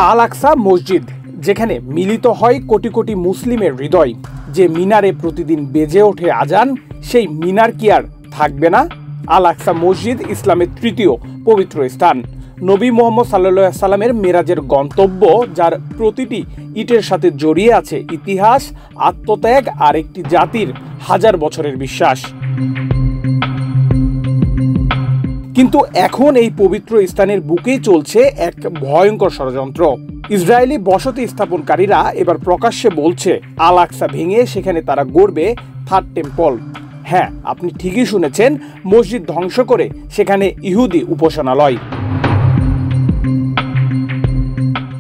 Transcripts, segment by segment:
আল আকসা মসজিদ, যেখানে মিলিত হয় কোটি কোটি মুসলিমের হৃদয়, যে মিনারে প্রতিদিন বেজে ওঠে আজান, সেই মিনার কি আর থাকবে না? আল আকসা মসজিদ ইসলামের তৃতীয় পবিত্র স্থান। নবী মুহাম্মদ সাল্লাল্লাহু আলাইহি সাল্লামের মেরাজের গন্তব্য, যার প্রতিটি ইটের সাথে জড়িয়ে আছে ইতিহাস, আত্মত্যাগ আর একটি জাতির হাজার বছরের বিশ্বাস। কিন্তু এখন এই পবিত্র স্থানের বুকেই চলছে এক ভয়ঙ্কর ষড়যন্ত্র। ইসরায়েলি বসতি স্থাপনকারীরা এবার প্রকাশ্যে বলছে আল আকসা ভেঙে সেখানে তারা গড়বে থার্ড টেম্পল। হ্যাঁ, আপনি ঠিকই শুনেছেন, মসজিদ ধ্বংস করে সেখানে ইহুদি উপাসনালয়।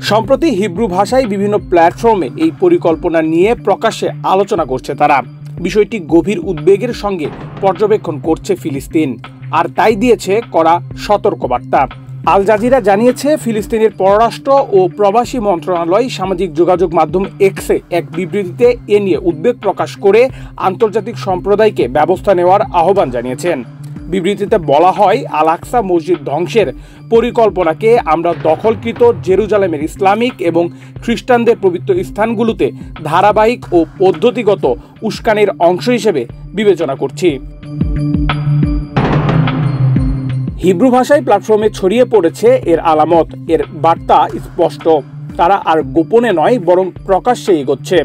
সম্প্রতি হিব্রু ভাষায় বিভিন্ন প্ল্যাটফর্মে এই পরিকল্পনা নিয়ে প্রকাশ্যে আলোচনা করছে তারা। বিষয়টি গভীর উদ্বেগের সঙ্গে পর্যবেক্ষণ করছে ফিলিস্তিন, আর তাই দিয়েছে কড়া সতর্কবার্তা। আল জাজিরা জানিয়েছে, ফিলিস্তিনের পররাষ্ট্র ও প্রবাসী মন্ত্রণালয় সামাজিক যোগাযোগ মাধ্যম এক্সে এক বিবৃতিতে এ নিয়ে উদ্বেগ প্রকাশ করে আন্তর্জাতিক সম্প্রদায়কে ব্যবস্থা নেওয়ার আহ্বান জানিয়েছেন। বিবৃতিতে বলা হয়, আল আকসা মসজিদ ধ্বংসের পরিকল্পনাকে আমরা দখলকৃত জেরুজালেমের ইসলামিক এবং খ্রিস্টানদের পবিত্র স্থানগুলোতে ধারাবাহিক ও পদ্ধতিগত উস্কানির অংশ হিসেবে বিবেচনা করছি। হিব্রু ভাষায় প্ল্যাটফর্মে ছড়িয়ে পড়েছে এর আলামত। এর বার্তা স্পষ্ট, তারা আর গোপনে নয় বরং প্রকাশ্যে এগোচ্ছে।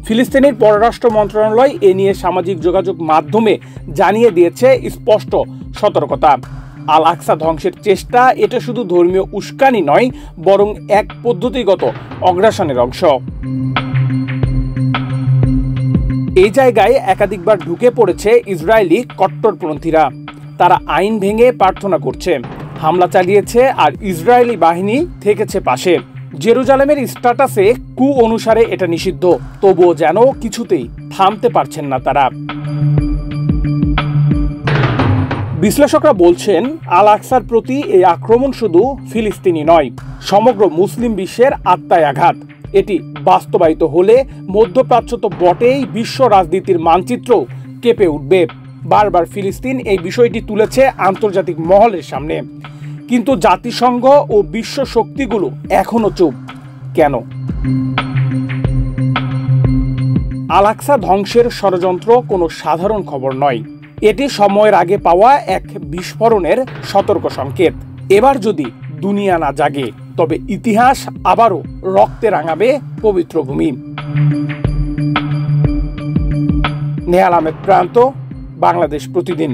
ফিলিস্তিনের পররাষ্ট্র মন্ত্রণালয় এ নিয়ে সামাজিক যোগাযোগ মাধ্যমে জানিয়ে দিয়েছে স্পষ্ট সতর্কতা। আল আকসা ধ্বংসের চেষ্টা এটা শুধু ধর্মীয় উস্কানি নয়, বরং এক পদ্ধতিগত অগ্রাসনের অংশ। এই জায়গায় একাধিকবার ঢুকে পড়েছে ইসরায়েলি কট্টরপন্থীরা। তারা আইন ভেঙে প্রার্থনা করছে, হামলা চালিয়েছে, আর ইসরায়েলি বাহিনী থেকেছে পাশে। জেরুজালেমের স্ট্যাটাসে কু অনুসারে এটা নিষিদ্ধ, তবুও যেন কিছুতেই থামতে পারছেন না তারা। বিশ্লেষকরা বলছেন, আল আকসার প্রতি এই আক্রমণ শুধু ফিলিস্তিনি নয়, সমগ্র মুসলিম বিশ্বের আত্মায় আঘাত। এটি বাস্তবায়িত হলে মধ্যপ্রাচ্য তো বটেই, বিশ্ব রাজনীতির মানচিত্র কেঁপে উঠবে। বারবার ফিলিস্তিন এই বিষয়টি তুলেছে আন্তর্জাতিক মহলের সামনে, কিন্তু জাতিসংঘ ও বিশ্ব শক্তিগুলো এখনো চুপ কেন? আল আকসা ধ্বংসের ষড়যন্ত্র কোনো সাধারণ খবর নয়, এটি সময়ের আগে পাওয়া এক বিস্ফোরণের সতর্ক সংকেত। এবার যদি দুনিয়া না জাগে, তবে ইতিহাস আবারও রক্তে রাঙাবে পবিত্র ভূমি। নেহাল আহমেদ প্রান্ত, বাংলাদেশ প্রতিদিন।